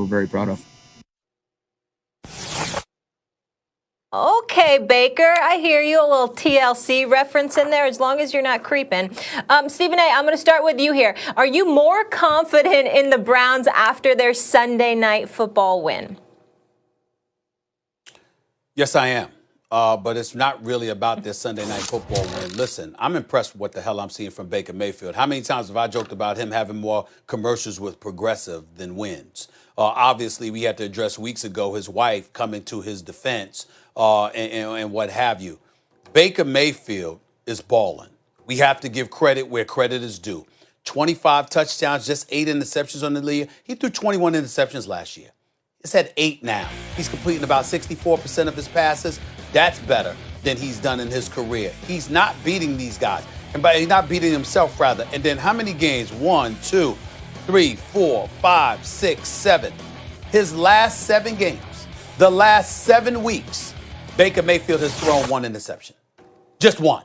we're very proud of. Okay, Baker, I hear you. A little TLC reference in there, as long as you're not creeping. Stephen A., I'm going to start with you here. Are you more confident in the Browns after their Sunday night football win? Yes, I am. But it's not really about this Sunday night football win. Listen, I'm impressed with what the hell I'm seeing from Baker Mayfield. How many times have I joked about him having more commercials with Progressive than wins? Obviously, we had to address weeks ago his wife coming to his defense and what have you. Baker Mayfield is balling. We have to give credit where credit is due. 25 touchdowns, just 8 interceptions on the league. He threw 21 interceptions last year. It's at 8 now. He's completing about 64% of his passes. That's better than he's done in his career. He's not beating these guys. And he's not beating himself, rather. And then how many games? 1, 2, 3, 4, 5, 6, 7. His last 7 games, the last 7 weeks, Baker Mayfield has thrown 1 interception. Just 1.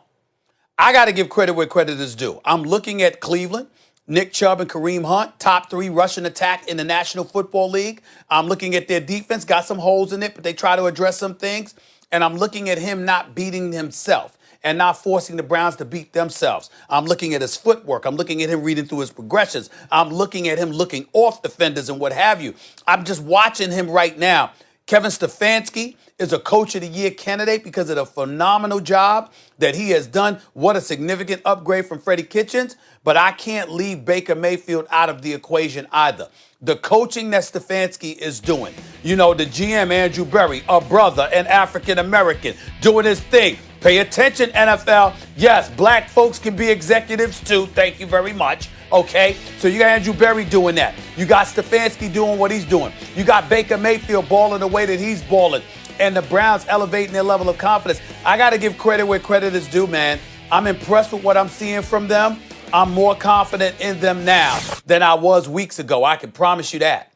I got to give credit where credit is due. I'm looking at Cleveland. Nick Chubb and Kareem Hunt, top 3 rushing attack in the National Football League. I'm looking at their defense, got some holes in it, but they try to address some things. And I'm looking at him not beating himself and not forcing the Browns to beat themselves. I'm looking at his footwork. I'm looking at him reading through his progressions. I'm looking at him looking off defenders and what have you. I'm just watching him right now. Kevin Stefanski is a Coach of the Year candidate because of the phenomenal job that he has done. What a significant upgrade from Freddie Kitchens. But I can't leave Baker Mayfield out of the equation either. The coaching that Stefanski is doing. You know, the GM, Andrew Berry, a brother, an African-American, doing his thing. Pay attention, NFL. Yes, black folks can be executives too. Thank you very much. Okay, so you got Andrew Berry doing that. You got Stefanski doing what he's doing. You got Baker Mayfield balling the way that he's balling. And the Browns elevating their level of confidence. I got to give credit where credit is due, man. I'm impressed with what I'm seeing from them. I'm more confident in them now than I was weeks ago. I can promise you that.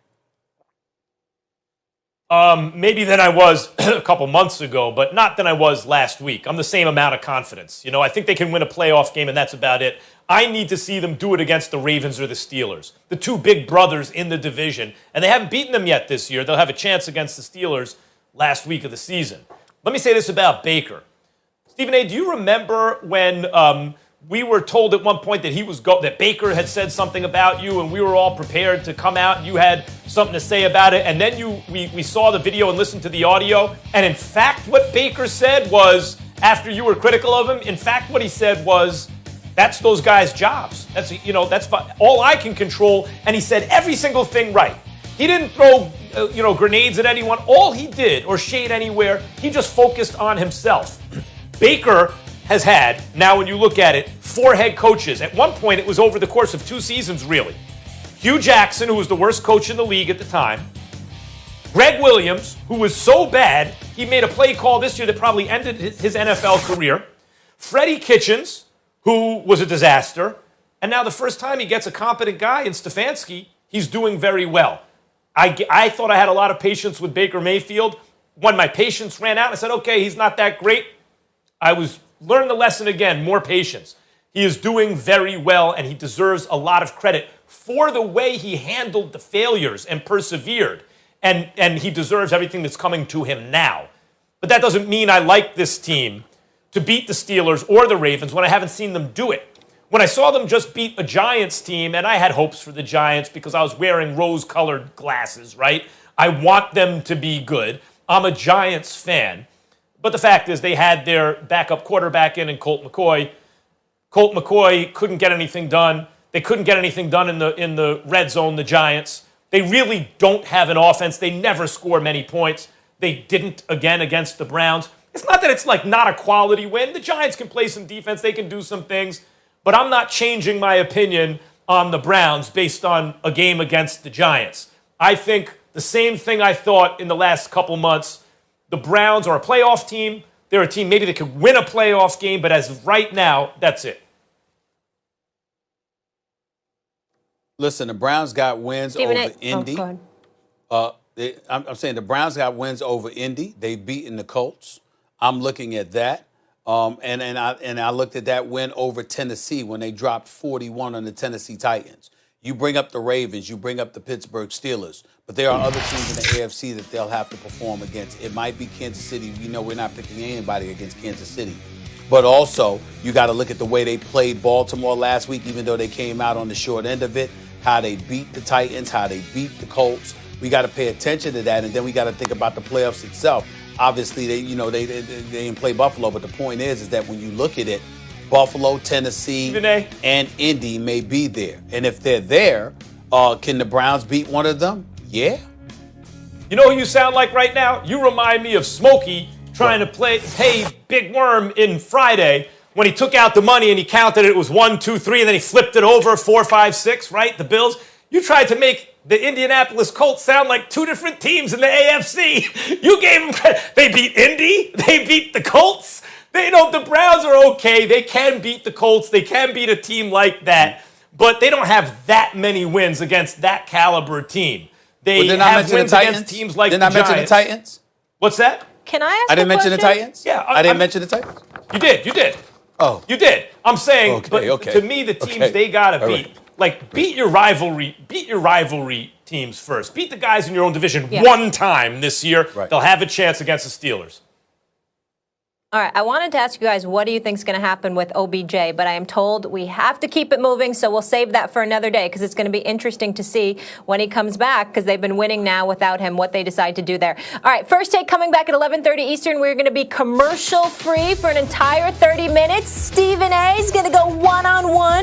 Maybe than I was a couple months ago, but not than I was last week. I'm the same amount of confidence. You know, I think they can win a playoff game, and that's about it. I need to see them do it against the Ravens or the Steelers, the 2 big brothers in the division, and they haven't beaten them yet this year. They'll have a chance against the Steelers last week of the season. Let me say this about Baker. Stephen A., do you remember when we were told at one point that that Baker had said something about you, and we were all prepared to come out and you had something to say about it, and then we saw the video and listened to the audio, and in fact what Baker said was, after you were critical of him, in fact what he said was, that's those guys' jobs. That's all I can control, and he said every single thing right. He didn't throw grenades at anyone. All he did, or shade anywhere, he just focused on himself. Baker has had, now when you look at it, 4 head coaches. At one point, it was over the course of 2 seasons, really. Hugh Jackson, who was the worst coach in the league at the time. Greg Williams, who was so bad, he made a play call this year that probably ended his NFL career. Freddie Kitchens, who was a disaster. And now the first time he gets a competent guy in Stefanski, he's doing very well. I thought I had a lot of patience with Baker Mayfield. When my patience ran out, I said, okay, he's not that great. Learn the lesson again, more patience. He is doing very well, and he deserves a lot of credit for the way he handled the failures and persevered. And he deserves everything that's coming to him now. But that doesn't mean I like this team to beat the Steelers or the Ravens when I haven't seen them do it. When I saw them just beat a Giants team, and I had hopes for the Giants because I was wearing rose-colored glasses, right? I want them to be good. I'm a Giants fan. But the fact is they had their backup quarterback in Colt McCoy. Colt McCoy couldn't get anything done. They couldn't get anything done in the red zone, the Giants. They really don't have an offense. They never score many points. They didn't again against the Browns. It's not that it's like not a quality win. The Giants can play some defense. They can do some things. But I'm not changing my opinion on the Browns based on a game against the Giants. I think the same thing I thought in the last couple months. The Browns are a playoff team. They're a team maybe that could win a playoff game, but as of right now, that's it. Listen, the Browns got wins over Indy. I'm saying the Browns got wins over Indy. They've beaten the Colts. I'm looking at that. And I looked at that win over Tennessee when they dropped 41 on the Tennessee Titans. You bring up the Ravens, you bring up the Pittsburgh Steelers, but there are other teams in the AFC that they'll have to perform against. It might be Kansas City. You know, we're not picking anybody against Kansas City. But also, you got to look at the way they played Baltimore last week, even though they came out on the short end of it, how they beat the Titans, how they beat the Colts. We got to pay attention to that, and then we got to think about the playoffs itself. Obviously, they didn't play Buffalo, but the point is that when you look at it, Buffalo, Tennessee, and Indy may be there. And if they're there, can the Browns beat one of them? Yeah. You know who you sound like right now? You remind me of Smokey trying to pay Big Worm in Friday when he took out the money and he counted it was 1, 2, 3, and then he flipped it over 4, 5, 6, right? The Bills. You tried to make the Indianapolis Colts sound like two different teams in the AFC. You gave them credit. They beat Indy. They beat the Colts. The Browns are okay. They can beat the Colts. They can beat a team like that. But they don't have that many wins against that caliber team. They have wins against teams like the Giants. Didn't I mention the Titans? What's that? Can I ask I didn't mention the Titans? Yeah. I didn't mention the Titans? You did. Oh. You did. I'm saying, Okay. to me, the teams they got to beat. Right. Beat your rivalry teams first. Beat the guys in your own division one time this year. Right. They'll have a chance against the Steelers. All right, I wanted to ask you guys, what do you think is going to happen with OBJ? But I am told we have to keep it moving, so we'll save that for another day because it's going to be interesting to see when he comes back because they've been winning now without him, what they decide to do there. All right, first take coming back at 11:30 Eastern. We're going to be commercial-free for an entire 30 minutes. Stephen A. is going to go one-on-one